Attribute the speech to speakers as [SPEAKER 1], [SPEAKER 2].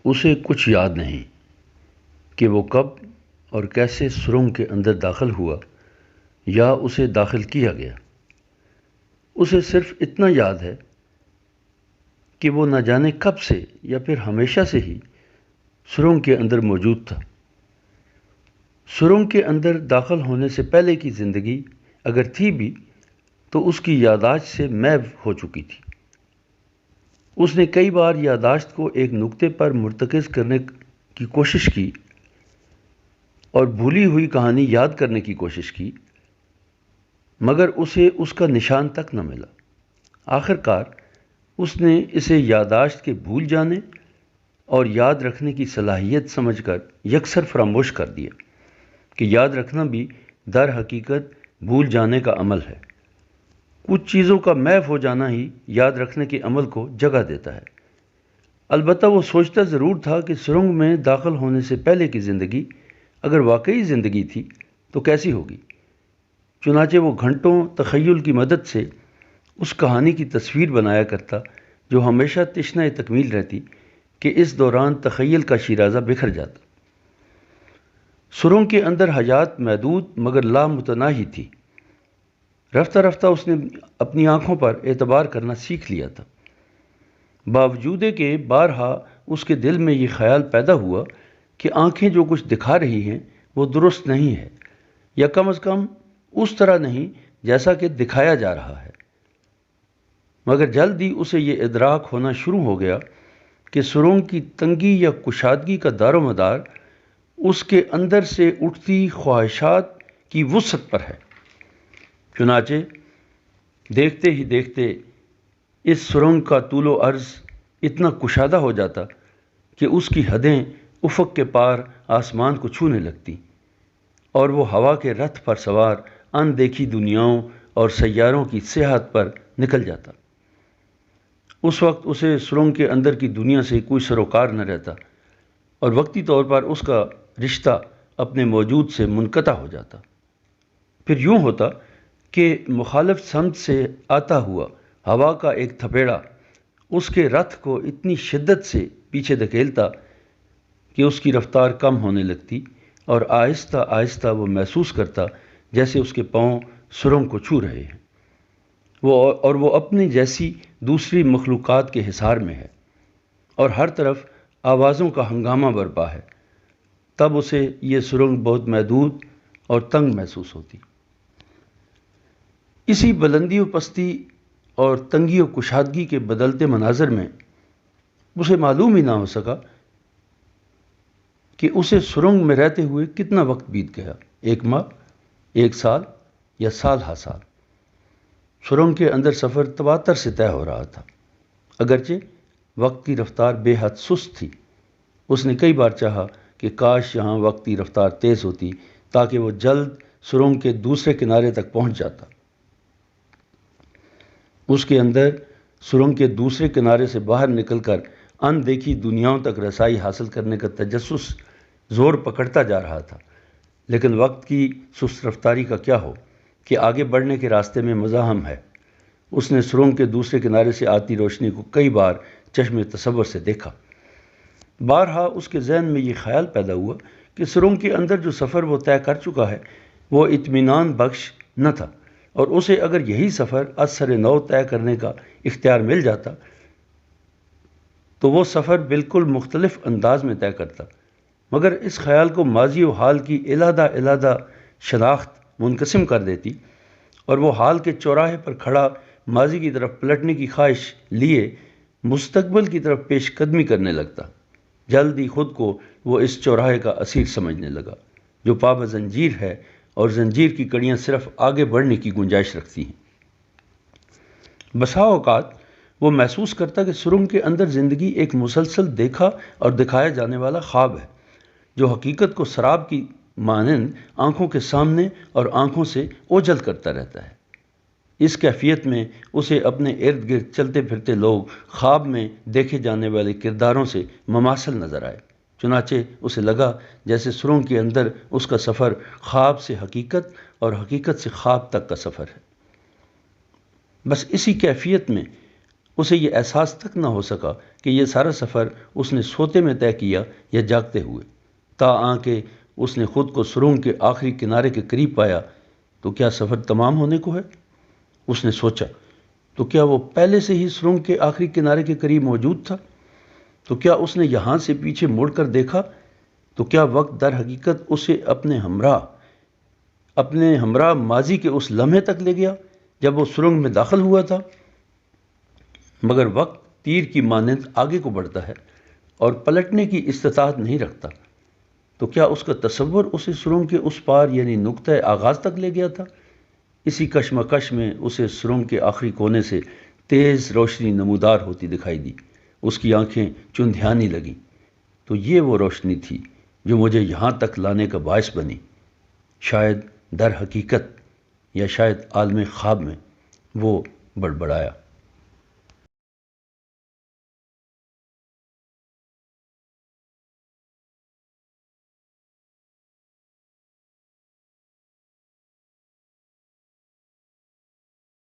[SPEAKER 1] اسے کچھ یاد نہیں کہ وہ کب اور کیسے سرنگ کے اندر داخل ہوا یا اسے داخل کیا گیا۔ اسے صرف اتنا یاد ہے کہ وہ نہ جانے کب سے یا پھر ہمیشہ سے ہی سرنگ کے اندر موجود تھا۔ سرنگ کے اندر داخل ہونے سے پہلے کی زندگی اگر تھی بھی تو اس کی یادداشت سے محو ہو چکی تھی۔ اس نے کئی بار یادداشت کو ایک نقطے پر مرتکز کرنے کی کوشش کی اور بھولی ہوئی کہانی یاد کرنے کی کوشش کی، مگر اسے اس کا نشان تک نہ ملا۔ آخر کار اس نے اسے یادداشت کے بھول جانے اور یاد رکھنے کی صلاحیت سمجھ کر یکسر فراموش کر دیا کہ یاد رکھنا بھی در حقیقت بھول جانے کا عمل ہے۔ کچھ چیزوں کا محو ہو جانا ہی یاد رکھنے کے عمل کو جگہ دیتا ہے۔ البتہ وہ سوچتا ضرور تھا کہ سرنگ میں داخل ہونے سے پہلے کی زندگی اگر واقعی زندگی تھی تو کیسی ہوگی۔ چنانچہ وہ گھنٹوں تخیل کی مدد سے اس کہانی کی تصویر بنایا کرتا جو ہمیشہ تشنہ تکمیل رہتی کہ اس دوران تخیل کا شیرازہ بکھر جاتا۔ سرنگ کے اندر حیات محدود مگر لامتناہی تھی۔ رفتہ رفتہ اس نے اپنی آنکھوں پر اعتبار کرنا سیکھ لیا تھا، باوجود کہ بارہا اس کے دل میں یہ خیال پیدا ہوا کہ آنکھیں جو کچھ دکھا رہی ہیں وہ درست نہیں ہے، یا کم از کم اس طرح نہیں جیسا کہ دکھایا جا رہا ہے۔ مگر جلد ہی اسے یہ ادراک ہونا شروع ہو گیا کہ سرنگ کی تنگی یا کشادگی کا دار و مدار اس کے اندر سے اٹھتی خواہشات کی وسعت پر ہے۔ چنانچہ دیکھتے ہی دیکھتے اس سرنگ کا طول و عرض اتنا کشادہ ہو جاتا کہ اس کی حدیں افق کے پار آسمان کو چھونے لگتی اور وہ ہوا کے رتھ پر سوار ان دیکھی دنیاؤں اور سیاروں کی سیاحت پر نکل جاتا۔ اس وقت اسے سرنگ کے اندر کی دنیا سے کوئی سروکار نہ رہتا اور وقتی طور پر اس کا رشتہ اپنے موجود سے منقطع ہو جاتا۔ پھر یوں ہوتا کہ مخالف سمت سے آتا ہوا ہوا کا ایک تھپیڑا اس کے رتھ کو اتنی شدت سے پیچھے دھکیلتا کہ اس کی رفتار کم ہونے لگتی اور آہستہ آہستہ وہ محسوس کرتا جیسے اس کے پاؤں سرنگ کو چھو رہے ہیں، وہ اپنی جیسی دوسری مخلوقات کے حصار میں ہے اور ہر طرف آوازوں کا ہنگامہ برپا ہے۔ تب اسے یہ سرنگ بہت محدود اور تنگ محسوس ہوتی۔ اسی بلندی و پستی اور تنگی و کشادگی کے بدلتے مناظر میں اسے معلوم ہی نہ ہو سکا کہ اسے سرنگ میں رہتے ہوئے کتنا وقت بیت گیا، 1 ماہ، 1 سال یا سال ہا سال۔ سرنگ کے اندر سفر تواتر سے طے ہو رہا تھا، اگرچہ وقت کی رفتار بے حد سست تھی۔ اس نے کئی بار چاہا کہ کاش یہاں وقت کی رفتار تیز ہوتی تاکہ وہ جلد سرنگ کے دوسرے کنارے تک پہنچ جاتا۔ اس کے اندر سرنگ کے دوسرے کنارے سے باہر نکل کر ان دیکھی دنیاؤں تک رسائی حاصل کرنے کا تجسس زور پکڑتا جا رہا تھا، لیکن وقت کی سست رفتاری کا کیا ہو کہ آگے بڑھنے کے راستے میں مزاحم ہے۔ اس نے سرنگ کے دوسرے کنارے سے آتی روشنی کو کئی بار چشم تصور سے دیکھا۔ بارہا اس کے ذہن میں یہ خیال پیدا ہوا کہ سرنگ کے اندر جو سفر وہ طے کر چکا ہے وہ اطمینان بخش نہ تھا، اور اسے اگر یہی سفر از سر نو طے کرنے کا اختیار مل جاتا تو وہ سفر بالکل مختلف انداز میں طے کرتا۔ مگر اس خیال کو ماضی و حال کی علیحدہ علیحدہ شناخت منقسم کر دیتی اور وہ حال کے چوراہے پر کھڑا ماضی کی طرف پلٹنے کی خواہش لیے مستقبل کی طرف پیش قدمی کرنے لگتا۔ جلد ہی خود کو وہ اس چوراہے کا اسیر سمجھنے لگا جو پابند زنجیر ہے اور زنجیر کی کڑیاں صرف آگے بڑھنے کی گنجائش رکھتی ہیں۔ بسا اوقات وہ محسوس کرتا کہ سرنگ کے اندر زندگی ایک مسلسل دیکھا اور دکھایا جانے والا خواب ہے جو حقیقت کو سراب کی مانند آنکھوں کے سامنے اور آنکھوں سے اوجھل کرتا رہتا ہے۔ اس کیفیت میں اسے اپنے ارد گرد چلتے پھرتے لوگ خواب میں دیکھے جانے والے کرداروں سے مماثل نظر آئے۔ چنانچہ اسے لگا جیسے سرنگ کے اندر اس کا سفر خواب سے حقیقت اور حقیقت سے خواب تک کا سفر ہے۔ بس اسی کیفیت میں اسے یہ احساس تک نہ ہو سکا کہ یہ سارا سفر اس نے سوتے میں طے کیا یا جاگتے ہوئے۔ کہ اس نے خود کو سرنگ کے آخری کنارے کے قریب پایا تو کیا سفر تمام ہونے کو ہے؟ اس نے سوچا، تو کیا وہ پہلے سے ہی سرنگ کے آخری کنارے کے قریب موجود تھا؟ تو کیا اس نے یہاں سے پیچھے مڑ کر دیکھا؟ تو کیا وقت در حقیقت اسے اپنے ہمراہ ماضی کے اس لمحے تک لے گیا جب وہ سرنگ میں داخل ہوا تھا؟ مگر وقت تیر کی مانند آگے کو بڑھتا ہے اور پلٹنے کی استطاعت نہیں رکھتا۔ تو کیا اس کا تصور اسے سرنگ کے اس پار یعنی نقطہ آغاز تک لے گیا تھا؟ اسی کشمکش میں اسے سرنگ کے آخری کونے سے تیز روشنی نمودار ہوتی دکھائی دی۔ اس کی آنکھیں چندھیانی لگیں۔ تو یہ وہ روشنی تھی جو مجھے یہاں تک لانے کا باعث بنی۔ شاید در حقیقت یا شاید عالم خواب میں، وہ بڑبڑایا۔